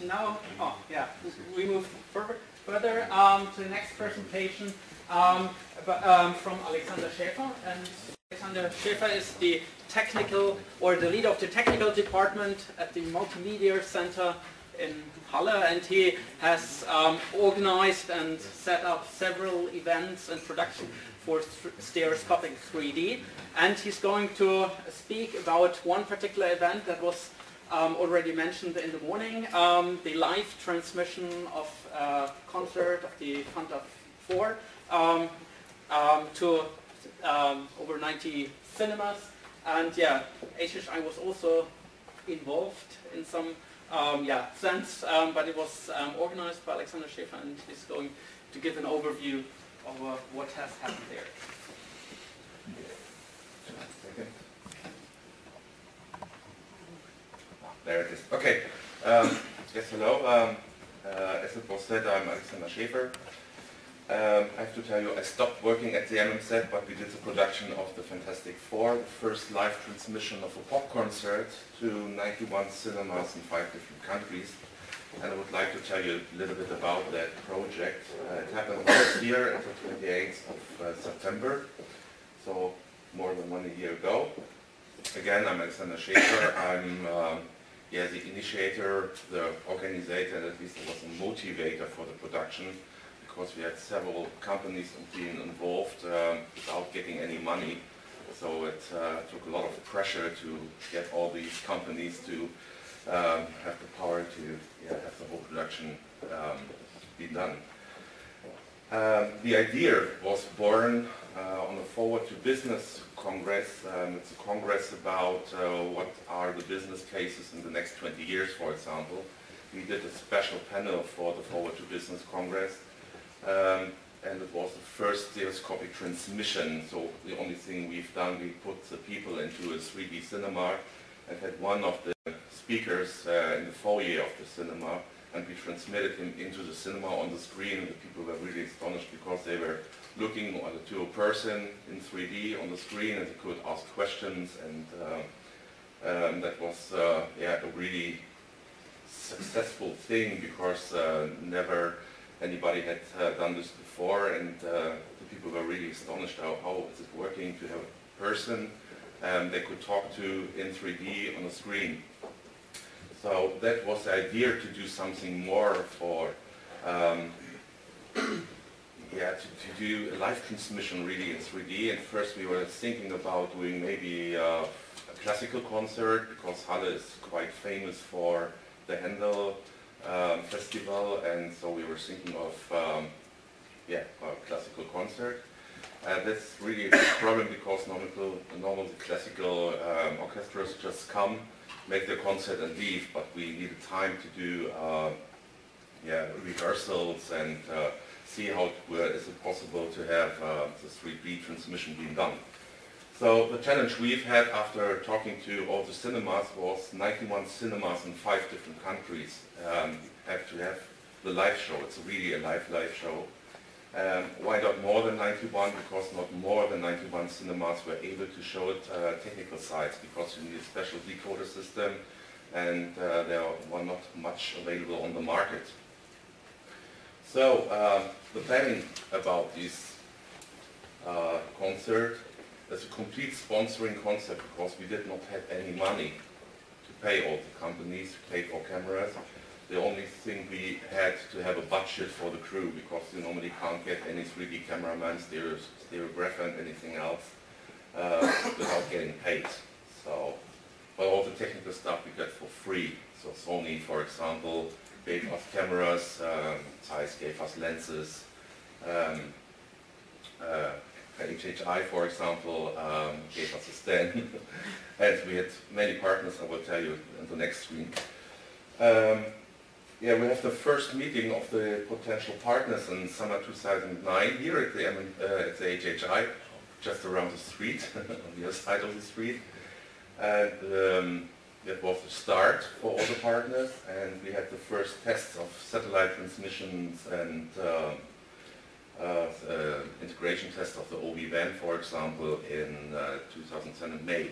now, we move further to the next presentation from Alexander Schaefer. And Alexander Schaefer is the technical, or the leader of the technical department at the Multimedia Center in Halle, and he has organized and set up several events and production for stereoscopic 3D. And he's going to speak about one particular event that was already mentioned in the morning, the live transmission of a concert of the Fanta 4 to over 90 cinemas. And yeah, HHI was also involved in some sense, but it was organized by Alexander Schaefer, and he's going to give an overview of what has happened there. There it is. Okay. Yes, hello. As it was said, I'm Alexander Schaefer. I have to tell you, I stopped working at the EMC, but we did the production of the Fantastic Four, the first live transmission of a pop concert to 91 cinemas in 5 different countries. And I would like to tell you a little bit about that project. It happened last year at the 28th of September, so more than 1 year ago. Again, I'm Alexander Schaefer. I'm the initiator, the organizer, and at least I was a motivator for the production, because we had several companies being involved without getting any money. So it took a lot of pressure to get all these companies to have the power to have the whole production be done. The idea was born on the Forward to Business Congress. It's a congress about what are the business cases in the next 20 years, for example. We did a special panel for the Forward to Business Congress, and it was the first stereoscopic transmission. So the only thing we've done, we put the people into a 3D cinema and had one of the speakers in the foyer of the cinema, and we transmitted him into the cinema on the screen, and the people were really astonished because they were looking to a person in 3D on the screen, and they could ask questions, and that was a really successful thing, because never anybody had done this before, and the people were really astonished how is it working to have a person they could talk to in 3D on the screen. So that was the idea, to do something more for to do a live transmission really in 3D. And first we were thinking about doing maybe a classical concert, because Halle is quite famous for the Handel festival, and so we were thinking of a classical concert. That's really a problem, because normally classical orchestras just come, make their concert and leave, but we needed time to do rehearsals and see how is it possible to have the 3D transmission being done. So the challenge we've had after talking to all the cinemas was 91 cinemas in 5 different countries have to have the live show. It's really a live show. Why not more than 91? Because not more than 91 cinemas were able to show it technical sides, because you need a special decoder system, and there were not much available on the market. So the planning about this concert is a complete sponsoring concept, because we did not have any money to pay all the companies, to pay for cameras. The only thing we had to have a budget for the crew, because you normally can't get any 3D cameraman, stereographer and anything else without getting paid. So, but all the technical stuff we get for free. So Sony, for example, gave us cameras, Zeiss gave us lenses, HHI, for example, gave us a stand, and we had many partners, I will tell you on the next screen. We have the first meeting of the potential partners in summer 2009 here at the HHI, just around the street, on the other side of the street. And that was the start for all the partners, and we had the first tests of satellite transmissions and integration test of the OB van, for example, in 2010 in May.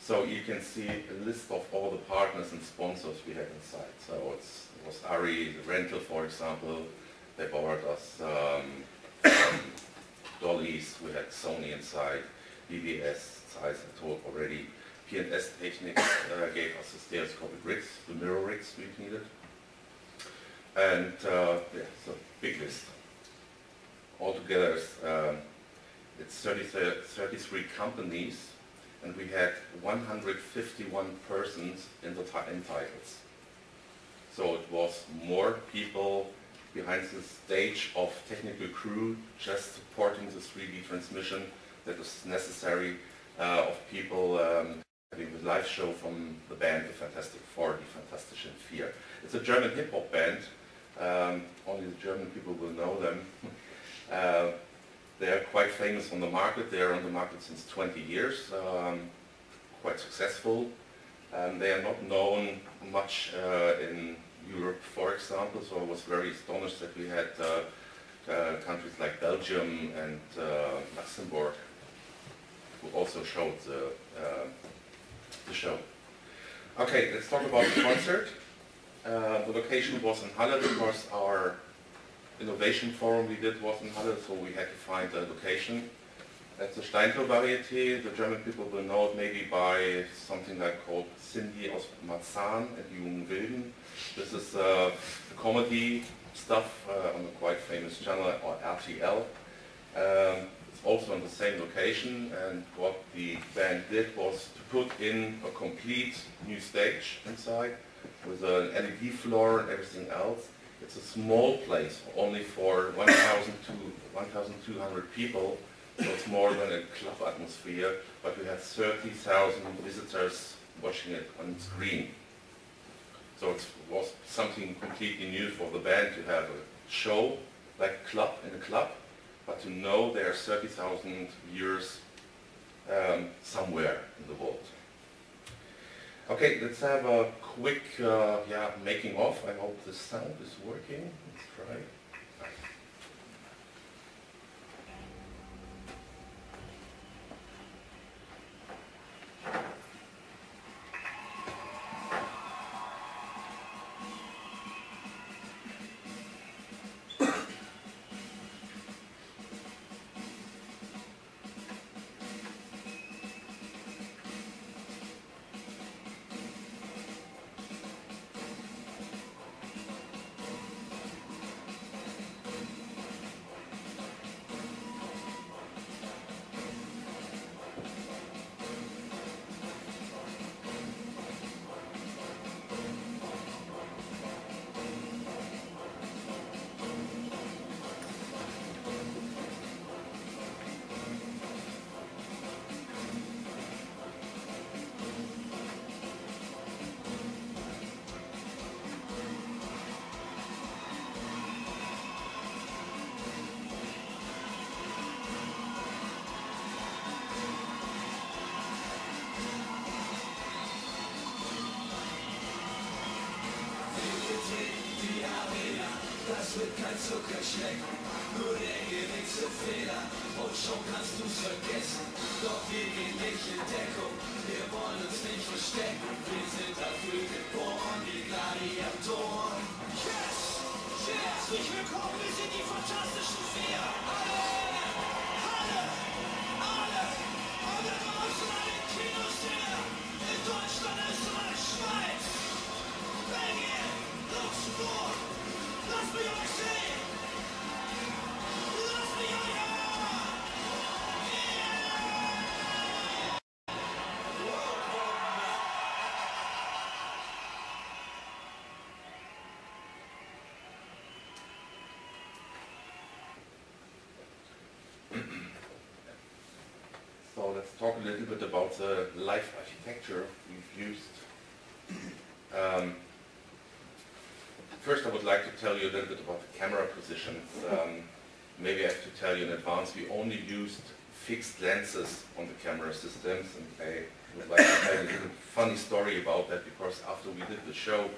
So you can see a list of all the partners and sponsors we had inside. So it was Ari, the rental, for example. They borrowed us dollies. We had Sony inside, BBS, size I told already. P&S Technics gave us the stereoscopic rigs, the mirror rigs we needed. And yeah, so big list. Altogether, it's 33 companies, and we had 151 persons in the titles. So it was more people behind the stage of technical crew just supporting the 3D transmission that was necessary, of people having the live show from the band, the Fantastic Four, the Fantastischen Vier. It's a German hip-hop band. Only the German people will know them. They are quite famous on the market. They are on the market since 20 years, quite successful. They are not known much in Europe, for example, so I was very astonished that we had countries like Belgium and Luxembourg who also showed the show. Okay, let's talk about the concert. The location was in Halle because our innovation forum we did was in Halle, so we had to find a location. At the Steintor Varieté, the German people will know it maybe by something like called Cindy aus Marzahn and Die Jungen Wilden. This is comedy stuff on a quite famous channel, or RTL. It's also on the same location, and what the band did was to put in a complete new stage inside with an LED floor and everything else. It's a small place, only for 1,000 to 1,200 people, so it's more than a club atmosphere, but we had 30,000 visitors watching it on screen. So it was something completely new for the band to have a show like a club in a club, but to know there are 30,000 viewers somewhere in the world. Okay, let's have a quick making of. I hope the sound is working. Let's try. Das wird kein Zuckerschlecken, nur der geringste Fehler und schon kannst du's vergessen. Doch wir gehen nicht in Deckung, wir wollen uns nicht verstecken. Wir sind dafür geboren, wie Gladiatoren. Yes! Herzlich willkommen, wir sind die Fantastischen Vier. Alle draußen an den Kinos her. In Deutschland, Österreich, Schweiz, Belgien, Luxemburg. Lass mich euch sehen! Lass mich euch hören! So let's talk a little bit about the live architecture we've used. First I would like to tell you a little bit about the camera positions. Maybe I have to tell you in advance, we only used fixed lenses on the camera systems, and I would like to tell you a little funny story about that, because after we did the show,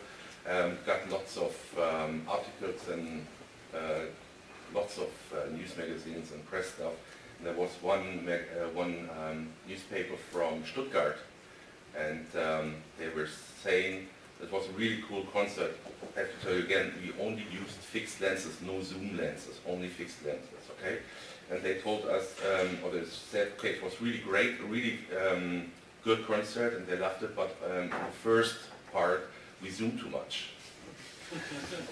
got lots of articles and lots of news magazines and press stuff. And there was one newspaper from Stuttgart and they were saying it was a really cool concert. I have to tell you again, we only used fixed lenses, no zoom lenses, only fixed lenses, okay? And they told us, or they said, okay, it was really great, a really good concert, and they loved it, but in the first part, we zoomed too much.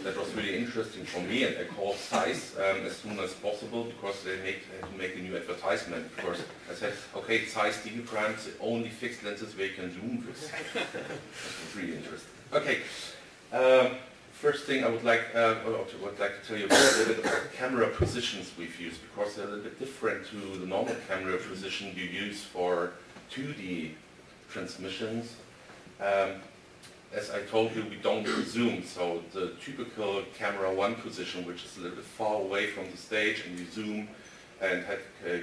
That was really interesting for me, and I called Zeiss as soon as possible because they had to make a new advertisement. Of course, I said, okay, Zeiss diaphragms, the only fixed lenses where you can zoom with. That was really interesting. Okay, first thing I would like to tell you a little bit about camera positions we've used, because they're a little bit different to the normal camera position you use for 2D transmissions. As I told you, we don't zoom, so the typical camera 1 position, which is a little bit far away from the stage, and you zoom and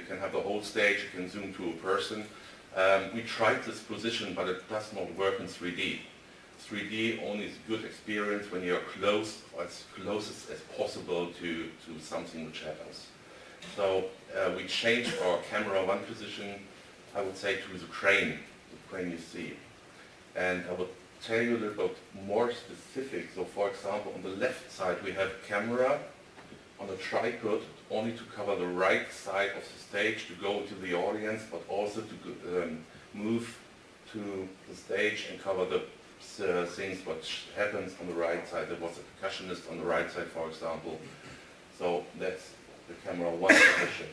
can have the whole stage, you can zoom to a person. We tried this position, but it does not work in 3D. 3D only is a good experience when you're close, or as close as possible to something which happens. So we changed our camera 1 position, I would say, to the crane you see. And I would tell you a little bit more specific. So for example, on the left side we have camera on a tripod only to cover the right side of the stage to go to the audience, but also to move to the stage and cover the things what happens on the right side. There was a percussionist on the right side, for example. So that's the camera 1 position.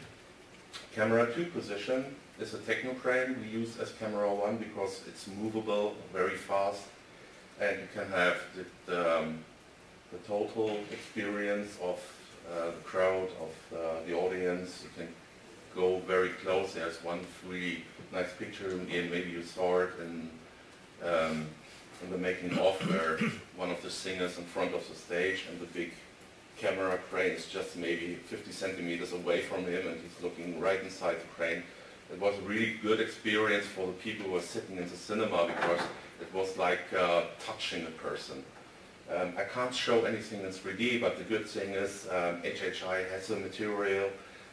Camera 2 position is a techno crane we use as camera 1 because it's movable very fast, and you can have the total experience of the crowd, of the audience. You can go very close. There's one really nice picture, and maybe you saw it in the making of, where one of the singers in front of the stage and the big camera crane is just maybe 50 centimeters away from him, and he's looking right inside the crane. It was a really good experience for the people who were sitting in the cinema, because it was like touching a person. I can't show anything in 3D, but the good thing is HHI has a material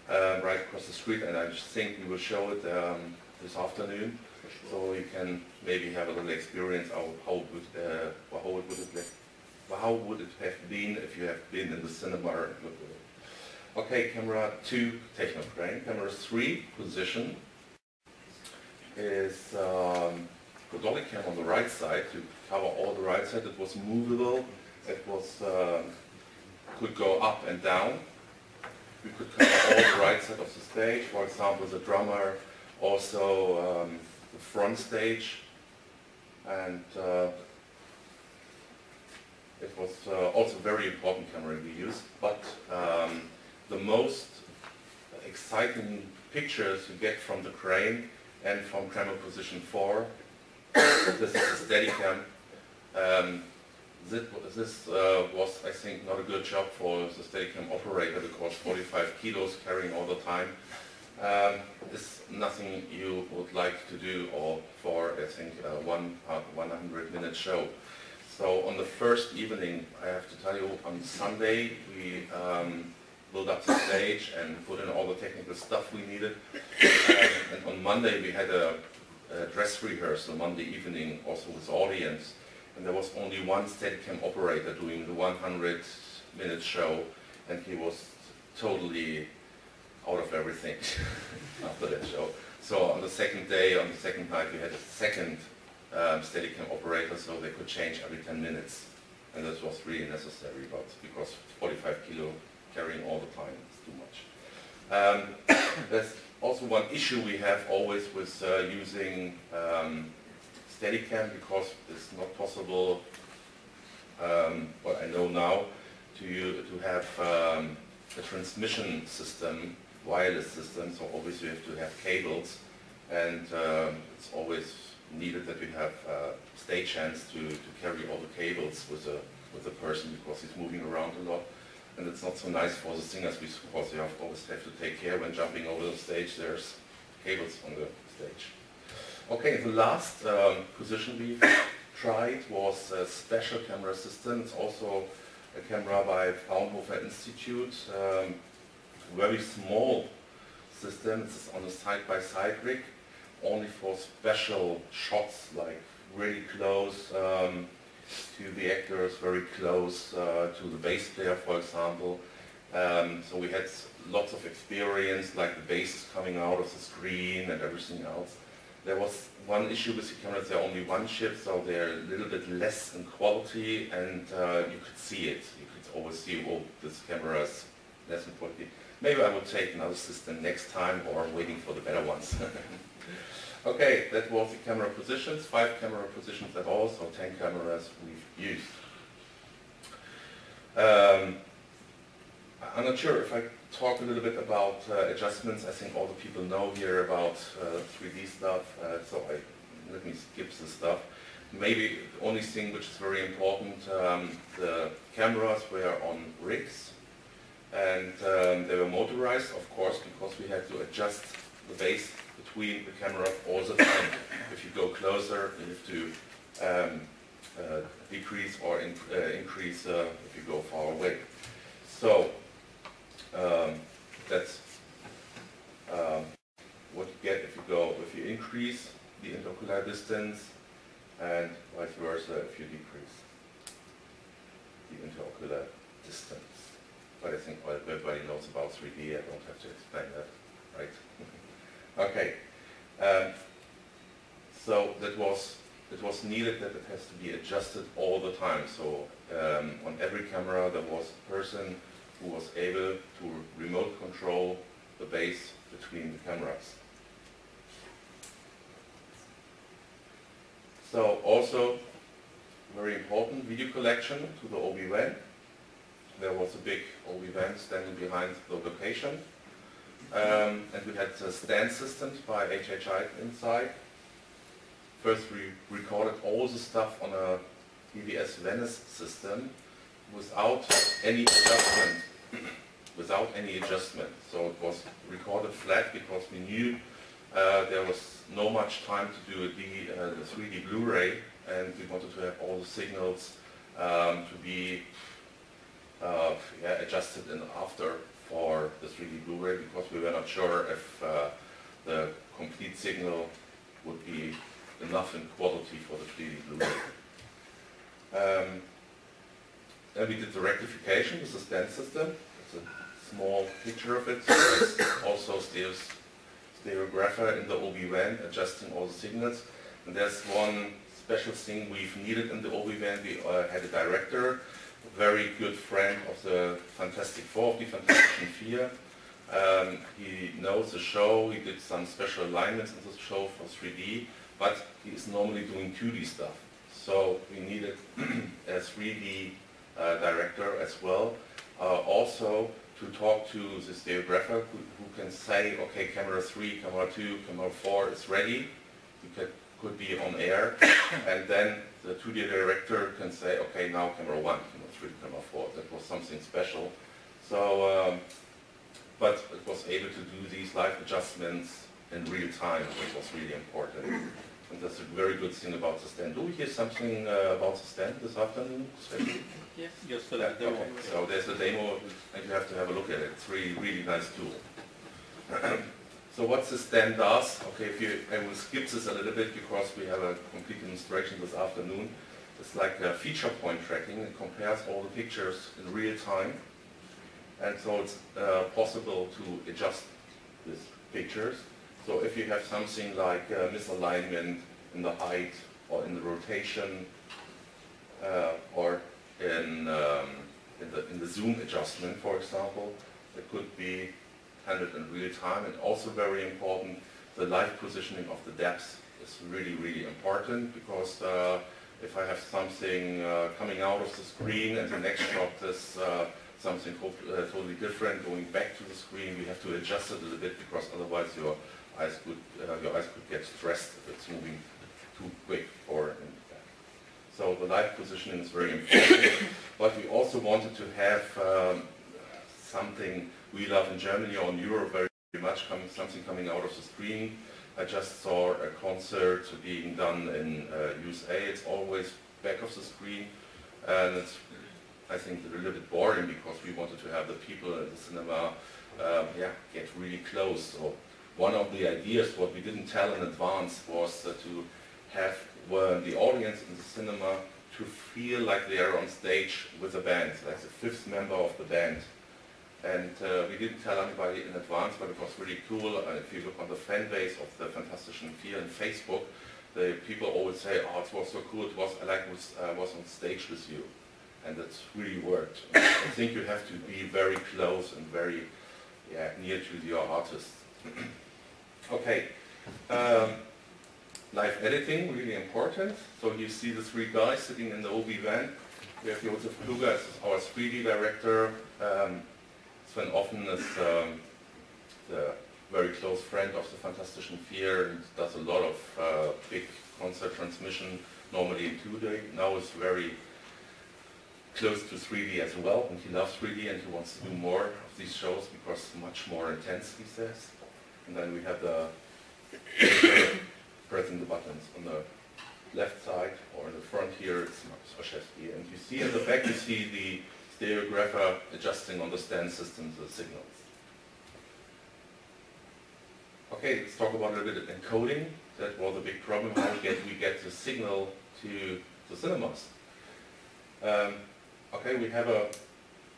right across the street, and I just think we will show it this afternoon, so you can maybe have a little experience of how would it have been if you have been in the cinema and looked at it. Okay, camera 2 techno crane. Camera 3 position is the dolly cam on the right side to cover all the right side. It was movable. It was could go up and down. We could cover all the right side of the stage. For example, the drummer, also the front stage, and it was also a very important camera we used. But the most exciting pictures you get from the crane and from camera position 4. This is a Steadicam. This was, I think, not a good job for the Steadicam operator, because 45 kilos carrying all the time is nothing you would like to do, or for, I think, a 100-minute show. So on the first evening, I have to tell you, on Sunday we built up the stage and put in all the technical stuff we needed. And on Monday we had a dress rehearsal, Monday evening, also with audience. And there was only one Steadicam operator doing the 100-minute show, and he was totally out of everything after that show. So on the second day, on the second night, we had a second Steadicam operator, so they could change every 10 minutes. And this was really necessary, but because 45 kilo carrying all the time is too much. There's also one issue we have always with using Steadicam, because it's not possible, what I know now, to have a transmission system, wireless system, so obviously you have to have cables, and it's always needed that we have stagehands to carry all the cables with the person, because he's moving around a lot. And it's not so nice for the singers, because they always have to take care when jumping over the stage. There's cables on the stage. Okay, the last position we tried was a special camera system. It's also a camera by Fraunhofer Institute. Very small system. It's on a side-by-side rig. only for special shots, like really close to the actors, very close to the bass player, for example. So we had lots of experience, like the bass is coming out of the screen and everything else. There was one issue with the cameras, they're only one chip, so they're a little bit less in quality, and you could see it. You could always see, oh, this camera is less in quality. Maybe I would take another system next time, or I'm waiting for the better ones. Okay, that was the camera positions, 5 camera positions at all, so 10 cameras we've used. I'm not sure if I talk a little bit about adjustments. I think all the people know here about 3D stuff, so let me skip this stuff. Maybe the only thing which is very important, the cameras were on rigs, and they were motorized, of course, because we had to adjust the base between the cameras all the time. If you go closer, you have to decrease or increase if you go far away. So that's what you get if you increase the interocular distance, and vice versa if you decrease the interocular distance. But I think everybody knows about 3D, I don't have to explain that, right? Okay, so it was needed that it has to be adjusted all the time. So on every camera there was a person who was able to remote control the base between the cameras. So also, very important, video collection to the OB van. There was a big OB van standing behind the location. And we had stand systems by HHI inside. First we recorded all the stuff on a EVS Venice system without any adjustment. So it was recorded flat because we knew there was no much time to do the 3D Blu-ray, and we wanted to have all the signals to be adjusted in after for the 3D Blu-ray, because we were not sure if the complete signal would be enough in quality for the 3D Blu-ray. Then we did the rectification with the stand system. It's a small picture of it. So there's also stereographer in the OB van adjusting all the signals. And there's one special thing we've needed in the OB van. We had a director, a very good friend of the Fantastic Four, of the Fantastic Four. He knows the show, he did some special alignments in the show for 3D, but he is normally doing 2D stuff. So we needed a 3D director as well, also to talk to the stereographer who can say, okay, camera 3, camera 2, camera 4 is ready, you could be on air, and then the 2D director can say, okay, now camera 1, camera 3, camera 4. That was something special. So, but it was able to do these live adjustments in real time, which was really important. And that's a very good thing about the stand. Do we hear something about the stand this afternoon? Yes, just yeah, okay. So there's a demo, and you have to have a look at it. It's really, really nice tool. So what the stand does, okay, I will skip this a little bit because we have a complete demonstration this afternoon. It's like a feature point tracking. It compares all the pictures in real time. And so it's possible to adjust these pictures. So if you have something like misalignment in the height or in the rotation or in the zoom adjustment, for example, it could be handled in real time. And also very important, the live positioning of the depth is really, really important, because if I have something coming out of the screen and the next shot is something totally different going back to the screen, we have to adjust it a little bit, because otherwise your eyes could get stressed if it's moving too quick forward and back. So the live positioning is very important. But we also wanted to have something we love in Germany or in Europe very much, something coming out of the screen. I just saw a concert being done in USA. It's always back of the screen, and it's, I think, a little bit boring, because we wanted to have the people at the cinema get really close. So one of the ideas, what we didn't tell in advance, was to have the audience in the cinema to feel like they are on stage with the band, like the fifth member of the band. And we didn't tell anybody in advance, but it was really cool. If you look on the fan base of the Fantastischen Vier on Facebook, the people always say, oh, it was so cool, it was like I was on stage with you. And it really worked. I think you have to be very close and very near to your artist. Okay. Live editing, really important. So you see the three guys sitting in the OB van. We have Josef Kluger as our 3D director. Sven Offen is the very close friend of the Fantastischen Vier and does a lot of big concert transmission, normally in 2D. Now it's very close to 3D as well, and he loves 3D and he wants to do more of these shows because it's much more intense, he says. And then we have the pressing the buttons on the left side, or in the front here it's Schaefer. And you see in the back, you see the stereographer adjusting on the stand system the signals. Okay, let's talk about a little bit of encoding. That was a big problem, how we get the signal to the cinemas. Okay, we have a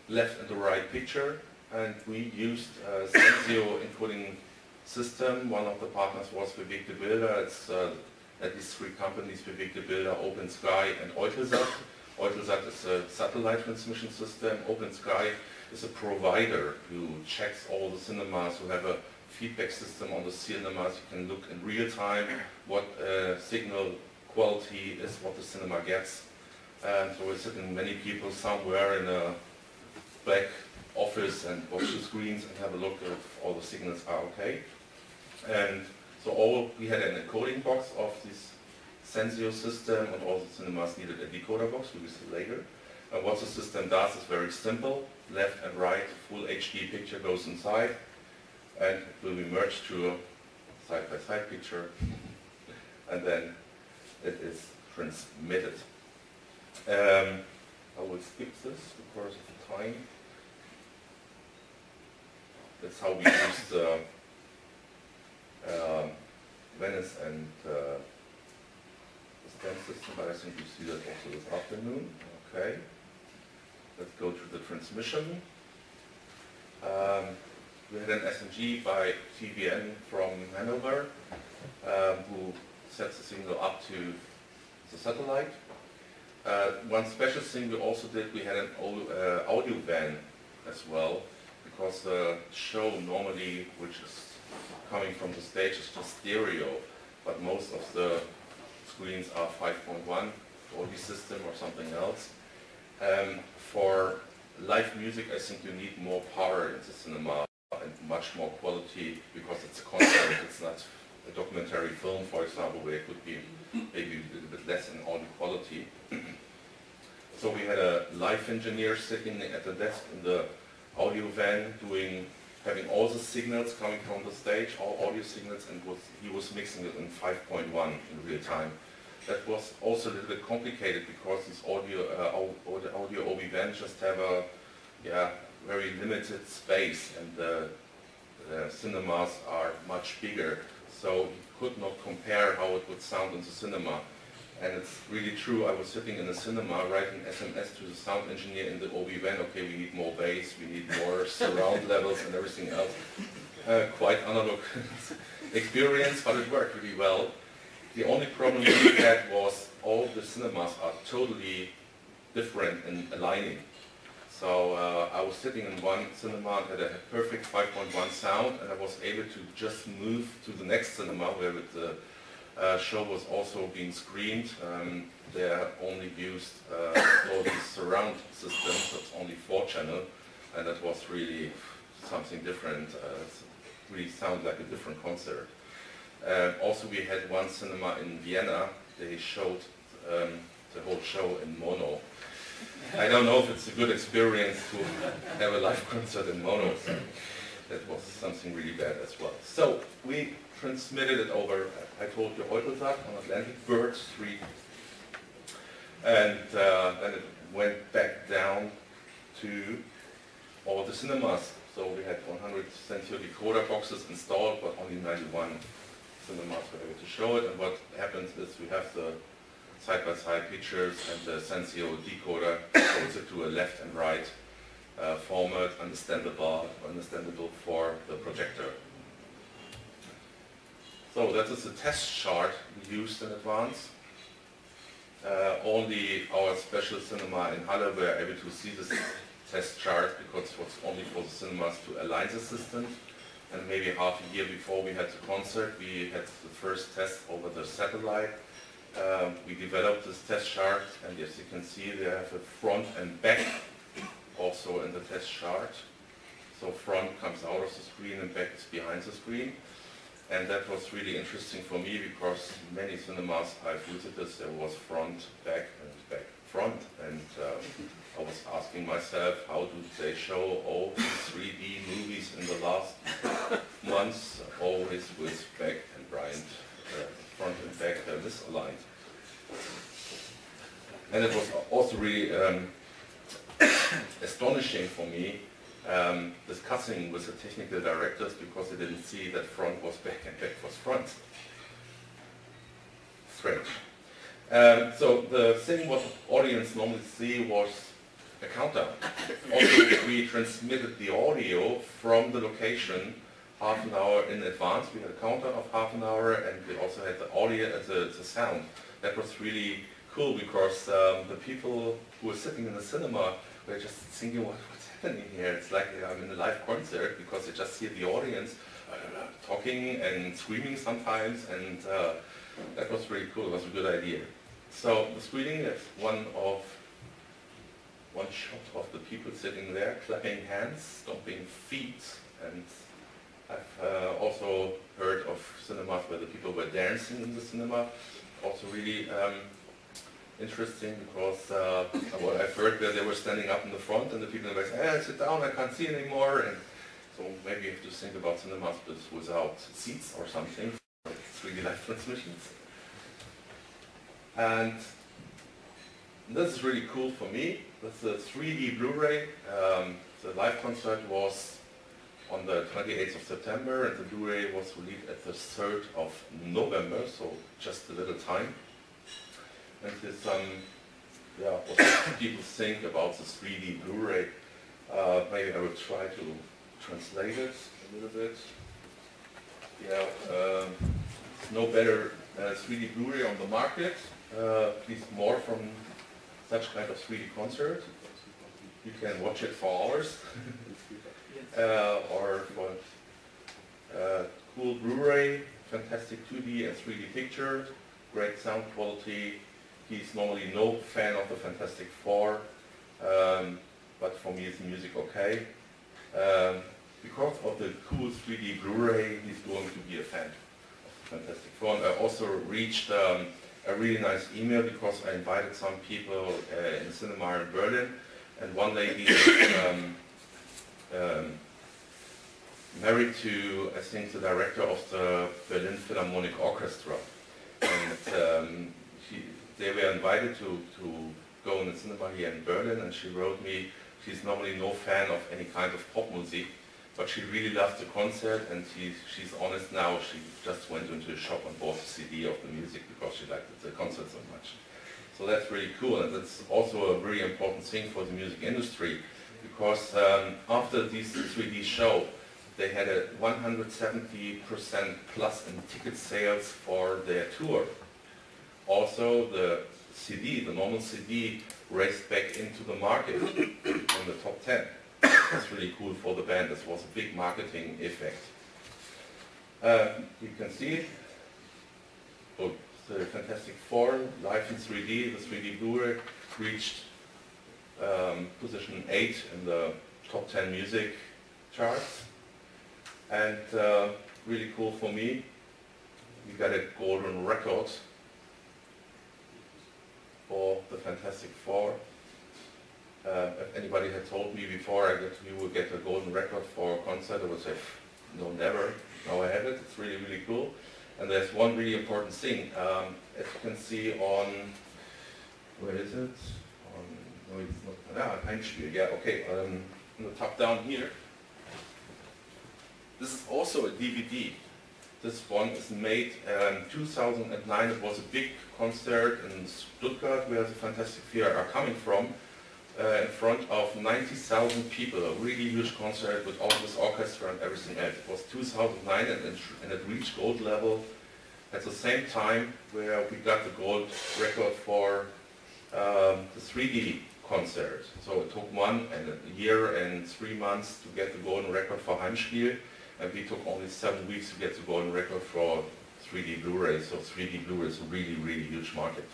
left and a right picture, and we used a Sensio encoding system. One of the partners was Bewegte Bilder. It's at least three companies, Bewegte Bilder, Open Sky, and Eutelsat. Eutelsat is a satellite transmission system. Open Sky is a provider who checks all the cinemas, who have a feedback system on the cinemas. You can look in real time what signal quality is, what the cinema gets. And so we're sitting many people somewhere in a black office and watch the screens and have a look if all the signals are okay. And so we had an encoding box of this Sensio system, and all the cinemas needed a decoder box, we will see later. And what the system does is very simple. Left and right, full HD picture goes inside, and it will be merged to a side-by-side picture, and then it is transmitted. I will skip this because of the time. That's how we used Venice and the stand system, but I think you see that also this afternoon. Okay. Let's go to the transmission. We had an SMG by TVN from Hanover who sets the signal up to the satellite. One special thing we also did, we had an audio van as well, because the show normally, which is coming from the stage, is just stereo, but most of the screens are 5.1 audio system or something else. For live music, I think you need more power in the cinema and much more quality, because it's a concert, it's not a documentary film, for example, where it could be maybe a little bit less in audio quality. So we had a live engineer sitting at the desk in the audio van having all the signals coming from the stage, all audio signals, and he was mixing it in 5.1 in real time. That was also a little bit complicated because these audio OB vans just have a very limited space, and the cinemas are much bigger, so you could not compare how it would sound in the cinema. And it's really true, I was sitting in the cinema writing SMS to the sound engineer in the OB van, okay, we need more bass, we need more surround levels and everything else. Quite analog experience, but it worked really well. The only problem we had was all the cinemas are totally different in aligning. So I was sitting in one cinema and had a perfect 5.1 sound, and I was able to just move to the next cinema where the show was also being screened. They only used all these surround systems, so it's only 4-channel, and that was really something different. It really sounded like a different concert. Also, we had one cinema in Vienna. They showed the whole show in mono. I don't know if it's a good experience to have a live concert in mono. So that was something really bad as well. So we transmitted it over, I told you, Eutelsat on Atlantic Birds 3. And then it went back down to all the cinemas. So we had 100 Sensio decoder boxes installed, but only 91 cinemas were able to show it. And what happens is we have the side-by-side pictures, and the Sensio decoder shows it to a left and right format, understandable for the projector. So that is the test chart we used in advance. Only our special cinema in Halle were able to see this test chart because it was only for the cinemas to align the system. And maybe half a year before we had the concert, we had the first test over the satellite. We developed this test chart, and as you can see, they have a front and back also in the test chart. So front comes out of the screen and back is behind the screen. And that was really interesting for me because many cinemas I've visited, there was front, back, and back, front. And I was asking myself, how do they show all these 3D movies in the last months, always with back and right, front and back misaligned. And it was also really astonishing for me discussing with the technical directors because they didn't see that front was back and back was front. Strange. So the thing what the audience normally see was a countdown. Also, we transmitted the audio from the location half an hour in advance. We had a countdown of half an hour, and we also had the audio, the sound. That was really cool because the people who were sitting in the cinema were just thinking, what's happening here? It's like I'm in a live concert because they just hear the audience talking and screaming sometimes, and that was really cool. It was a good idea. So the screening is one shot of the people sitting there, clapping hands, stomping feet, and I've also heard of cinemas where the people were dancing in the cinema. Also really interesting because what I've heard where they were standing up in the front and the people in the back say, hey, sit down, I can't see anymore. And so maybe you have to think about cinemas but without seats or something, like 3D live transmissions. And this is really cool for me. That's a 3D Blu-ray. The live concert was on the 28th of September, and the Blu-ray was released at the 3rd of November, so just a little time. And there's what people think about the 3D Blu-ray. Maybe I will try to translate it a little bit. Yeah, no better 3D Blu-ray on the market. Please more from such kind of 3D concert. You can watch it for hours. Or for cool Blu-ray, fantastic 2D and 3D picture, great sound quality. He's normally no fan of the Fantastic Four, but for me it's music okay. Because of the cool 3D Blu-ray, he's going to be a fan of the Fantastic Four. And I also reached a really nice email because I invited some people in the cinema in Berlin, and one lady married to, I think, the director of the Berlin Philharmonic Orchestra. And they were invited to go in the cinema here in Berlin, and she wrote me, she's normally no fan of any kind of pop music, but she really loved the concert, and she's honest now, she just went into a shop and bought a CD of the music because she liked the concert so much. So that's really cool, and that's also a very important thing for the music industry, because after this 3D show, they had a 170% plus in ticket sales for their tour. Also, the CD, the normal CD, raced back into the market in the top 10. That's really cool for the band. This was a big marketing effect. You can see it. Oh, the Fantastic Four, live in 3D. The 3D Blu-ray reached position 8 in the top 10 music charts. And really cool for me, we got a golden record for the Fantastic Four. If anybody had told me before we would get a golden record for a concert, I would say, no, never. Now I have it. It's really, really cool. And there's one really important thing. As you can see on, where is it? No, it's not. Heimspiel. Yeah, okay. On the top down here, This is also a DVD. This one is made in 2009. It was a big concert in Stuttgart where the Fantastic Vier are coming from, in front of 90,000 people, a really huge concert with all this orchestra and everything else. It was 2009 and it reached gold level at the same time where we got the gold record for the 3D concert. So it took a year and 3 months to get the golden record for Heimspiel, and we took only 7 weeks to get the golden record for 3D Blu-ray. So 3D Blu-ray is a really, really huge market.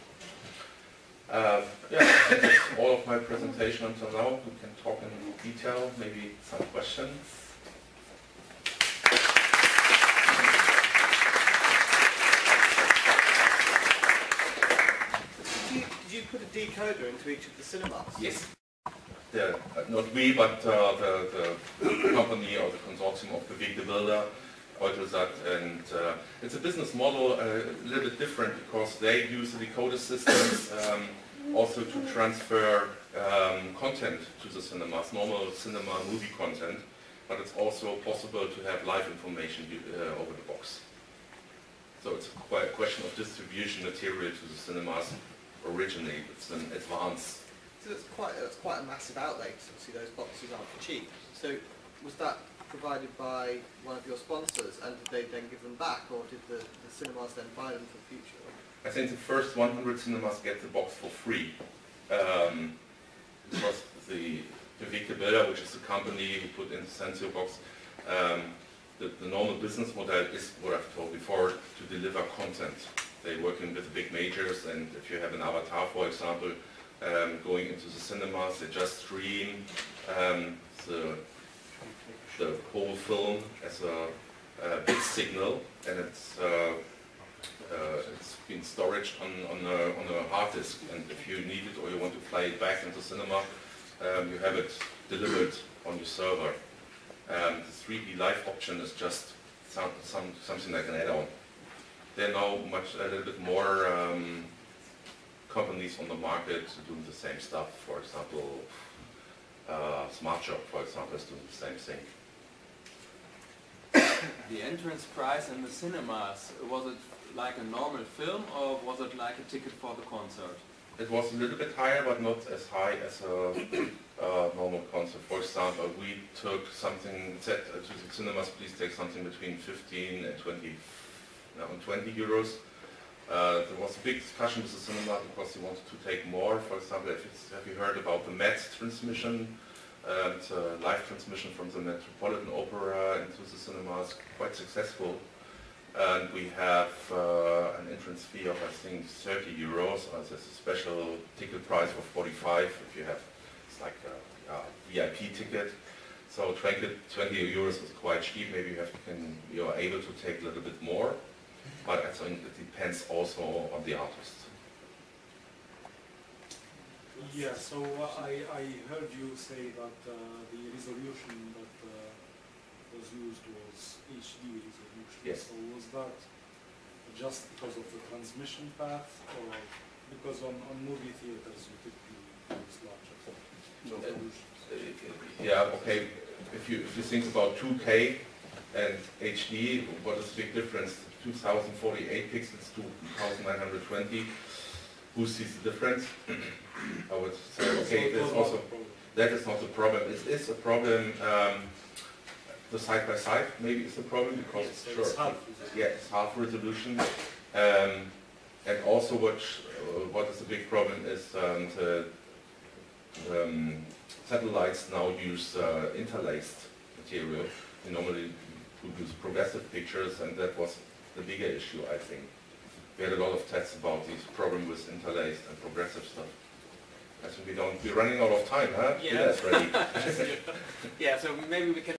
Yeah, that's all of my presentation until now. We can talk in detail, maybe some questions. Did you put a decoder into each of the cinemas? Yes. Not we, but the company or the consortium of Bewegte Bilder, Eutelsat, and it's a business model a little bit different because they use the decoder systems also to transfer content to the cinemas, normal cinema movie content, but it's also possible to have live information over the box. So it's quite a question of distribution material to the cinemas originally. It's an advance. So it's quite a massive outlay, because obviously those boxes aren't cheap. So was that provided by one of your sponsors, and did they then give them back, or did the cinemas then buy them for the future? I think the first 100 cinemas get the box for free. Because the Bewegte Bilder, which is the company who put in the Sensio box, the normal business model is what I've told before, to deliver content. They're working with big majors, and if you have an Avatar, for example, going into the cinemas, they just stream the whole film as a bit signal, and it's been stored on a hard disk, and if you need it or you want to fly it back into cinema, you have it delivered on your server. The 3D live option is just something like an add-on. There are now a little bit more companies on the market doing the same stuff. For example, Smart Shop, for example, is doing the same thing. The entrance price in the cinemas, was it like a normal film, or was it like a ticket for the concert? It was a little bit higher, but not as high as a normal concert. For example, we took something, said to the cinemas, please take something between 15 and 20 euros. There was a big discussion with the cinema because they wanted to take more. For example, have you heard about the MET transmission? It's a live transmission from the Metropolitan Opera into the cinemas, quite successful. And we have an entrance fee of, I think, 30 euros. There's a special ticket price of 45 if you have, it's like a VIP ticket. So 20 euros is quite cheap. Maybe you are able to take a little bit more. But I think it depends also on the artist. Yeah, so I heard you say that the resolution that was used was HD resolution. Yes. So was that just because of the transmission path, or because on movie theaters you typically use larger resolutions? Yeah, okay. If you think about 2K and HD, what is the big difference? 2048 pixels to 1920. Who sees the difference? I would say, okay, that is not the problem. It is a problem. The side by side maybe is a problem because it's half resolution. And also, what is a big problem is the satellites now use interlaced material. We normally use progressive pictures, and that was the bigger issue, I think. We had a lot of tests about this problem with interlaced and progressive stuff. I think we're running out of time, huh? Yeah. Ready. Yeah, so maybe we can